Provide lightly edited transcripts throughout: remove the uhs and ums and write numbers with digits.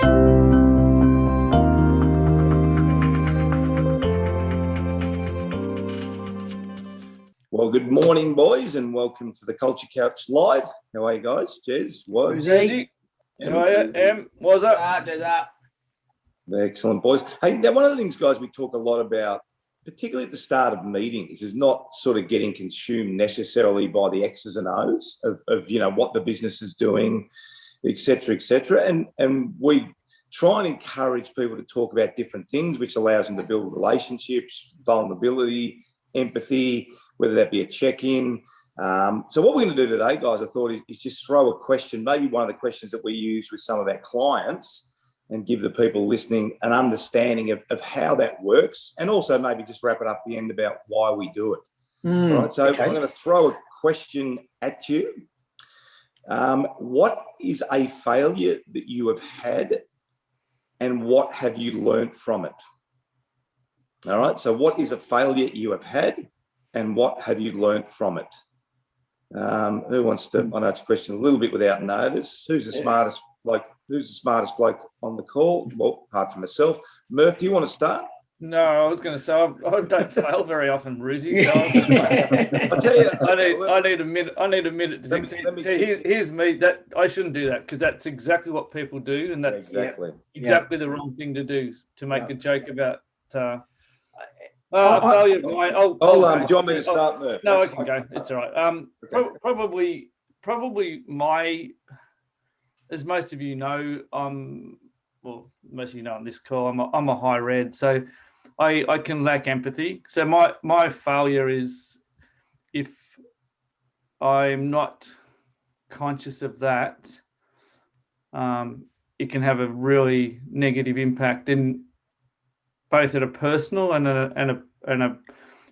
Well, good morning, boys, and welcome to the Culture Couch Live. How are you guys? Jez, Wozy. How are you? What's up? There's that. Excellent, boys. Hey, now one of the things, guys, we talk a lot about, particularly at the start of meetings, is not sort of getting consumed necessarily by the X's and O's of you know, what the business is doing, et cetera, and we try and encourage people to talk about different things, which allows them to build relationships, vulnerability, empathy, whether that be a check-in. So what we're going to do today, guys, I thought is just throw a question, maybe one of the questions that we use with some of our clients, and give the people listening an understanding of how that works, and also maybe just wrap it up at the end about why we do it. Right. So okay. I'm going to throw a question at you. What is a failure that you have had, and what have you learned from it? All right. So what is a failure you have had, and what have you learnt from it? Who wants to? I know it's a question a little bit without notice. Who's the smartest bloke? Who's the smartest bloke on the call? Well, apart from myself, Murph. Do you want to start? No, I was going to say I don't fail very often, Ruzy. So I'll tell you. I need a minute. I need a minute to think. Here's me. That I shouldn't do that, because that's exactly what people do, and that's exactly the wrong thing to do. To make a joke about. Failure. Do you want me to start, Murph? No, I can go. It's all right. Probably my, as most of you know, well, most of you know on this call, I'm a high red, so I can lack empathy. So my failure is if I'm not conscious of that, it can have a really negative impact in both at a personal and a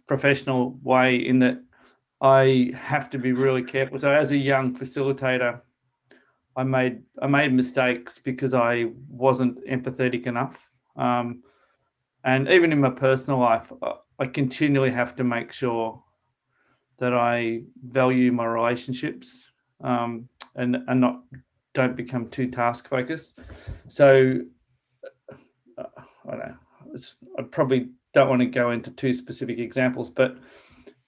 professional way, in that I have to be really careful. So as a young facilitator, I made mistakes because I wasn't empathetic enough. And even in my personal life, I continually have to make sure that I value my relationships and don't become too task focused. So I don't know. I probably don't want to go into too specific examples, but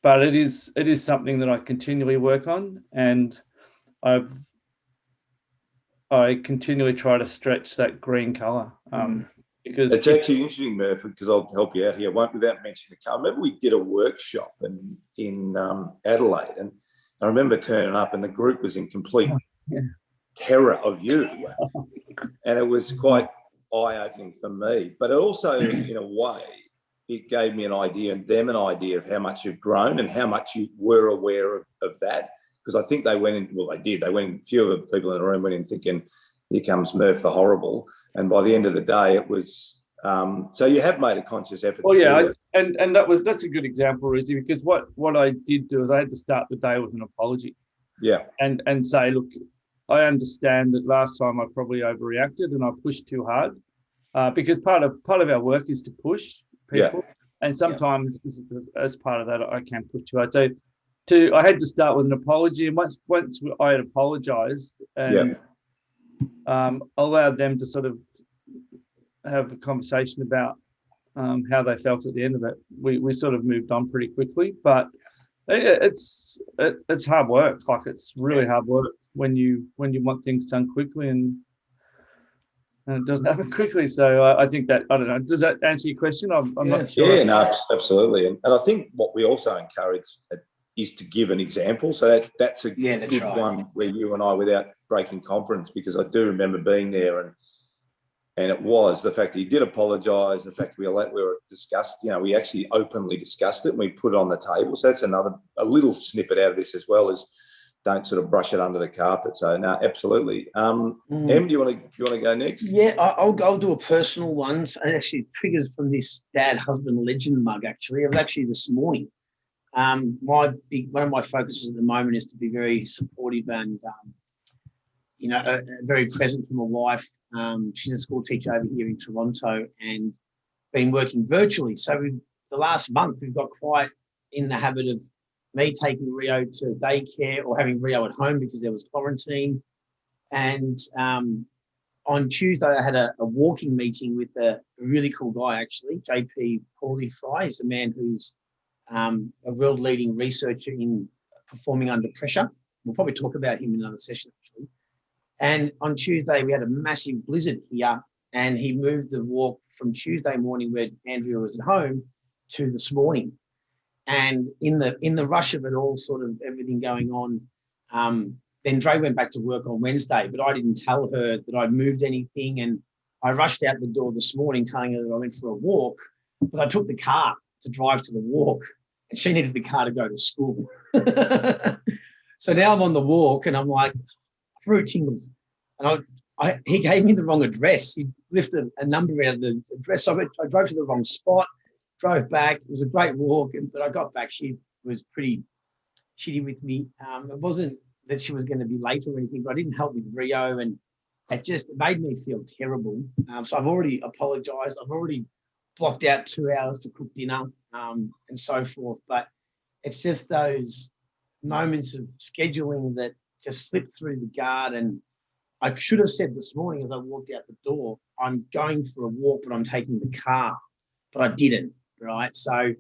it is something that I continually work on, and I continually try to stretch that green color. Because it's actually interesting, Murph, because I'll help you out here. Without mentioning the car. Remember, we did a workshop in Adelaide, and I remember turning up, and the group was in complete terror of you, and it was quite eye-opening for me, but it also, in a way, it gave me an idea, and them an idea of how much you've grown and how much you were aware of that. Because I think they went in, well, they did. They went in, a few of the people in the room went in thinking, here comes Murph the Horrible. And by the end of the day, it was, so you have made a conscious effort. Well, yeah, and that's a good example, Ruzy, because what I did do is I had to start the day with an apology. Yeah. And say, look, I understand that last time I probably overreacted and I pushed too hard, because part of our work is to push people, and sometimes this is as part of that I can push too hard. So I had to start with an apology, and once I had apologized and allowed them to sort of have a conversation about how they felt at the end of it, we sort of moved on pretty quickly. But it's hard work. Like, it's really hard work when you want things done quickly, and it doesn't happen quickly. So I think that, I don't know, does that answer your question? I'm not sure. Yeah, no, absolutely. And I think what we also encourage is to give an example. So that's a good one where you and I, without breaking confidence, because I do remember being there, and it was the fact that you did apologise, the fact we were discussed, we actually openly discussed it and we put it on the table. So that's a little snippet out of this as well, is don't sort of brush it under the carpet. So no, absolutely. Em, do you want to go next? Yeah, I'll do a personal one. It actually triggers from this dad husband legend mug. Actually, it was actually this morning. One of my focuses at the moment is to be very supportive and very present for my wife. She's a school teacher over here in Toronto and been working virtually. So the last month we've got quite in the habit of me taking Rio to daycare or having Rio at home because there was quarantine. And on Tuesday, I had a walking meeting with a really cool guy, actually, JP Paulie Fry. He's a man who's a world-leading researcher in performing under pressure. We'll probably talk about him in another session, actually. And on Tuesday, we had a massive blizzard here, and he moved the walk from Tuesday morning where Andrea was at home to this morning. And in the rush of it all, sort of everything going on, then Dre went back to work on Wednesday, but I didn't tell her that I'd moved anything. And I rushed out the door this morning telling her that I went for a walk, but I took the car to drive to the walk, and she needed the car to go to school. So now I'm on the walk, and I'm like, through tingles. And he gave me the wrong address. He lifted a number out of the address. So I drove to the wrong spot, drove back. It was a great walk, but I got back. She was pretty shitty with me. It wasn't that she was going to be late or anything, but I didn't help with Rio, and it just made me feel terrible. So I've already apologised. I've already blocked out 2 hours to cook dinner and so forth. But it's just those moments of scheduling that just slip through the guard. And I should have said this morning as I walked out the door, I'm going for a walk, but I'm taking the car, but I didn't, right? So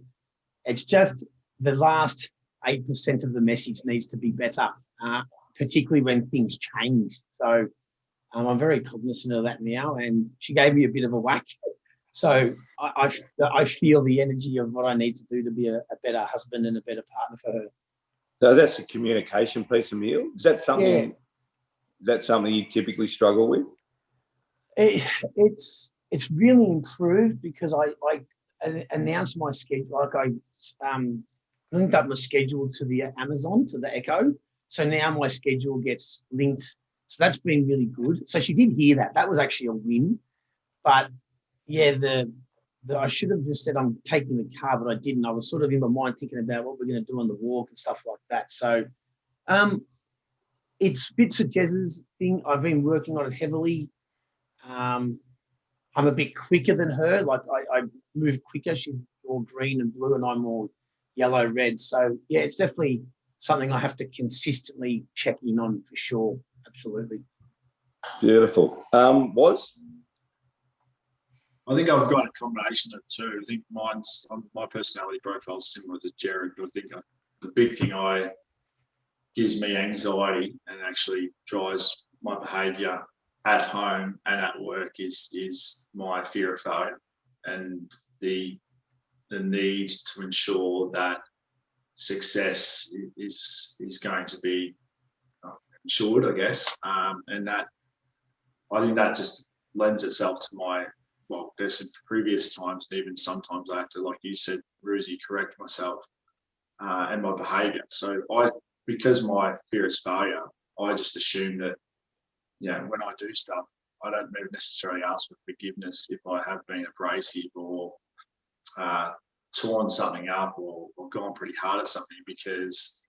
it's just the last 8% of the message needs to be better, particularly when things change. So I'm very cognizant of that now, and she gave me a bit of a whack. So I feel the energy of what I need to do to be a better husband and a better partner for her. So that's a communication piece, Emil. Is that something? Yeah. That's something you typically struggle with? It's really improved because I announced my schedule. Like I linked up my schedule to the Amazon, to the Echo. So now my schedule gets linked. So that's been really good. So she did hear that. That was actually a win. But yeah, I should have just said I'm taking the car, but I didn't. I was sort of in my mind thinking about what we're going to do on the walk and stuff like that. So it's bits of Jez's thing. I've been working on it heavily. I'm a bit quicker than her. Like I move quicker. She's all green and blue, and I'm more yellow, red. So yeah, it's definitely something I have to consistently check in on for sure. Absolutely. Beautiful. Was? I think I've got a combination of two. I think my personality profile is similar to Jared, but I think the big thing gives me anxiety and actually drives my behaviour at home and at work is my fear of failure and the need to ensure that success is going to be ensured, I guess, and that I think that just lends itself to there's some previous times, and even sometimes I have to, like you said, Ruzi, correct myself and my behaviour. So because my fear is failure, I just assume that, when I do stuff, I don't necessarily ask for forgiveness if I have been abrasive or torn something up or gone pretty hard at something, because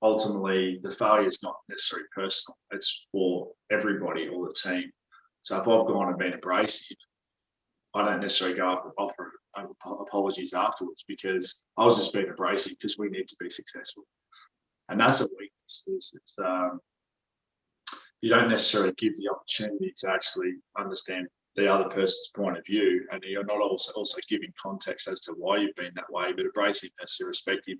ultimately the failure is not necessarily personal. It's for everybody or the team. So if I've gone and been abrasive, I don't necessarily go up and offer apologies afterwards, because I was just being abrasive because we need to be successful. And that's a weakness. You don't necessarily give the opportunity to actually understand the other person's point of view, and you're not also giving context as to why you've been that way. But abrasiveness, irrespective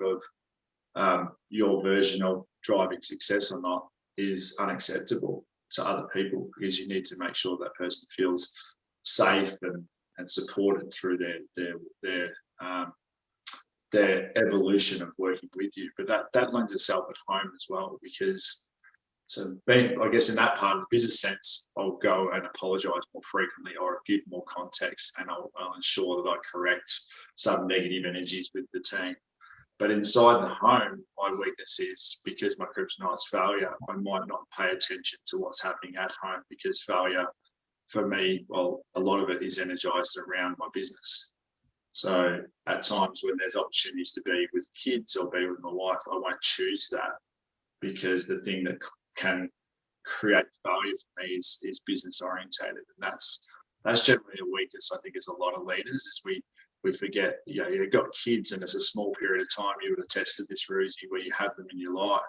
of your version of driving success or not, is unacceptable to other people, because you need to make sure that person feels safe and supported through their evolution of working with you. But that lends itself at home as well, because I guess in that part of the business sense, I'll go and apologise more frequently or give more context, and I'll ensure that I correct some negative energies with the team. But inside the home, my weakness is, because my kryptonite's failure, I might not pay attention to what's happening at home, because failure for me, a lot of it is energized around my business. So at times when there's opportunities to be with kids or be with my wife, I won't choose that, because the thing that can create value for me is business orientated. And that's generally a weakness, I think, as a lot of leaders, is we forget, you've got kids, and it's a small period of time. You would have tested this, Ruzi, where you have them in your life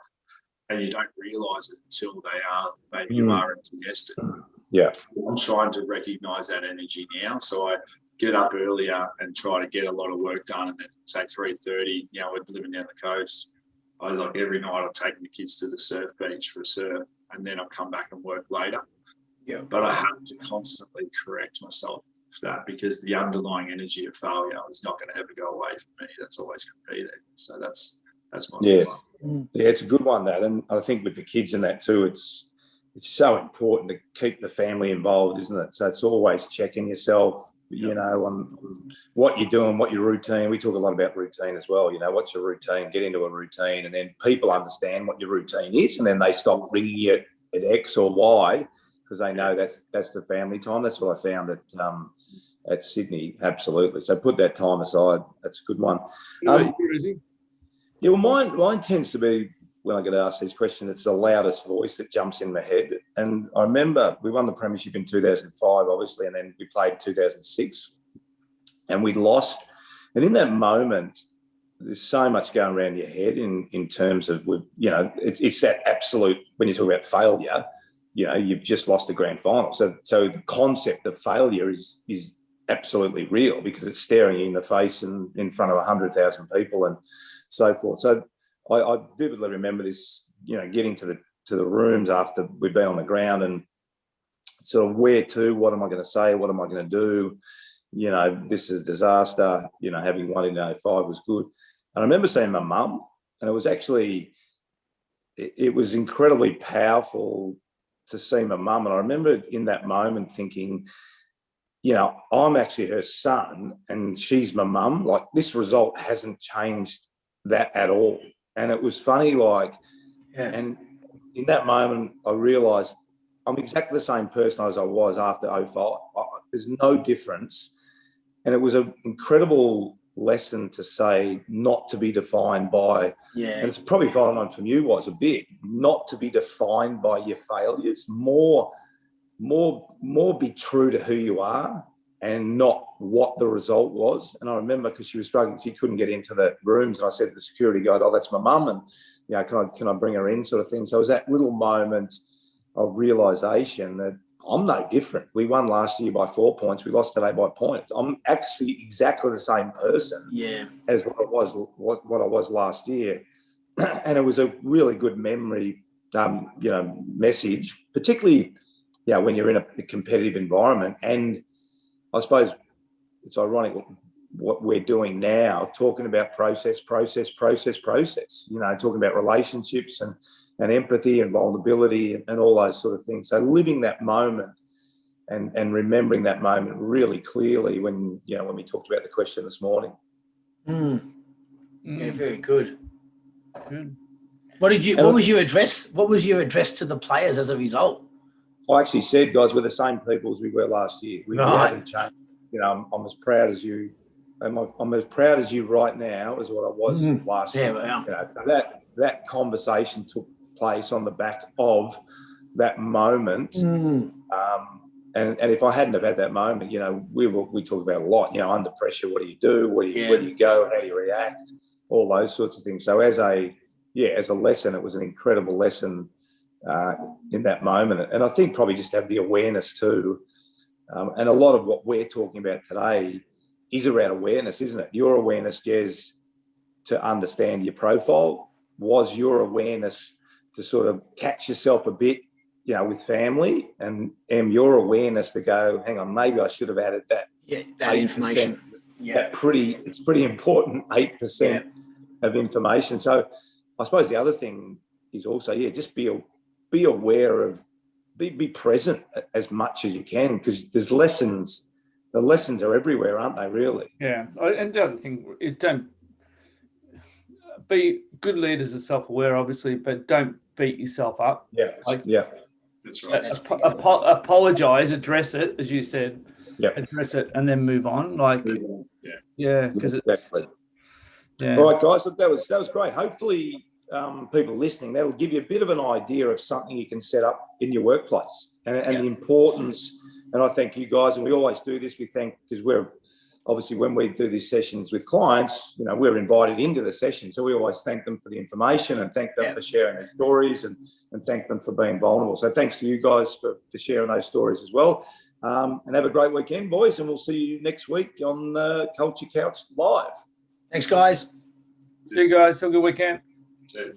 and you don't realise it until they are, maybe you are empty nested. Yeah. I'm trying to recognise that energy now, so I get up earlier and try to get a lot of work done. And then say 3:30, we're living down the coast. I like every night I'll take my kids to the surf beach for a surf, and then I'll come back and work later. Yeah. But I have to constantly correct myself for that, because the underlying energy of failure is not going to ever go away from me. That's always going to be there. So that's my Yeah. one. Yeah, it's a good one, that. And I think with the kids and that too, it's so important to keep the family involved, isn't it? So it's always checking yourself, on what you're doing, what your routine. We talk a lot about routine as well. What's your routine? Get into a routine, and then people understand what your routine is, and then they stop ringing you at X or Y because they know that's the family time. That's what I found at Sydney. Absolutely. So put that time aside. That's a good one. Yeah, well, mine tends to be, when I get asked these questions, it's the loudest voice that jumps in my head. And I remember we won the premiership in 2005, obviously, and then we played 2006, and we lost. And in that moment, there's so much going around your head in terms of, it's that absolute, when you talk about failure, you've just lost the grand final. So the concept of failure is absolutely real, because it's staring you in the face and in front of 100,000 people and so forth. So I vividly remember this, getting to the rooms after we'd been on the ground and sort of where to, what am I going to say, what am I going to do? This is a disaster. Having won in 05 was good. And I remember seeing my mum, and it was actually, it was incredibly powerful to see my mum. And I remember in that moment thinking, I'm actually her son and she's my mum. Like, this result hasn't changed that at all. And it was funny, and in that moment, I realised I'm exactly the same person as I was after 05. There's no difference. And it was an incredible lesson to say not to be defined by, and it's probably following on from you was a bit, not to be defined by your failures, more be true to who you are and not what the result was. And I remember, because she was struggling, she couldn't get into the rooms, and I said to the security guard, "Oh, that's my mum, and can I bring her in," sort of thing. So it was that little moment of realization that I'm no different. We won last year by 4 points. We lost today by points. I'm actually exactly the same person as what I was last year. And it was a really good memory, message, particularly, when you're in a competitive environment. And I suppose it's ironic what we're doing now, talking about process, talking about relationships and empathy and vulnerability and all those sort of things. So living that moment and remembering that moment really clearly when we talked about the question this morning. Yeah, very good. What was your address? What was your address to the players as a result? I actually said, guys, we're the same people as we were last year. We haven't changed. I'm as proud as you. I'm as proud as you right now as what I was last year. Wow. That conversation took place on the back of that moment. And if I hadn't have had that moment, we talk about a lot. Under pressure, what do you do? Where do you go? How do you react? All those sorts of things. So as a lesson, it was an incredible lesson in that moment. And I think probably just have the awareness too. And a lot of what we're talking about today is around awareness, isn't it? Your awareness, Jez, to understand your profile, was your awareness to sort of catch yourself a bit, with family, and your awareness to go, hang on, maybe I should have added that. That information. It's pretty important, 8% of information. So I suppose the other thing is also, just be aware of, be present as much as you can, because there's lessons. The lessons are everywhere, aren't they, really? Yeah. And the other thing is, don't be good leaders are self-aware, obviously, but don't beat yourself up. That's right. Apologize, address it, as you said. Address it and then move on. Because exactly. All right, guys, look, that was great. Hopefully, people listening, that'll give you a bit of an idea of something you can set up in your workplace and the importance. And I thank you guys, and we always do this. We thank, because we're obviously when we do these sessions with clients, you know, we're invited into the session. So we always thank them for the information and thank them for sharing their stories and thank them for being vulnerable. So thanks to you guys for sharing those stories as well. And have a great weekend, boys. And we'll see you next week on Culture Couch Live. Thanks, guys. See you guys. Have a good weekend. So,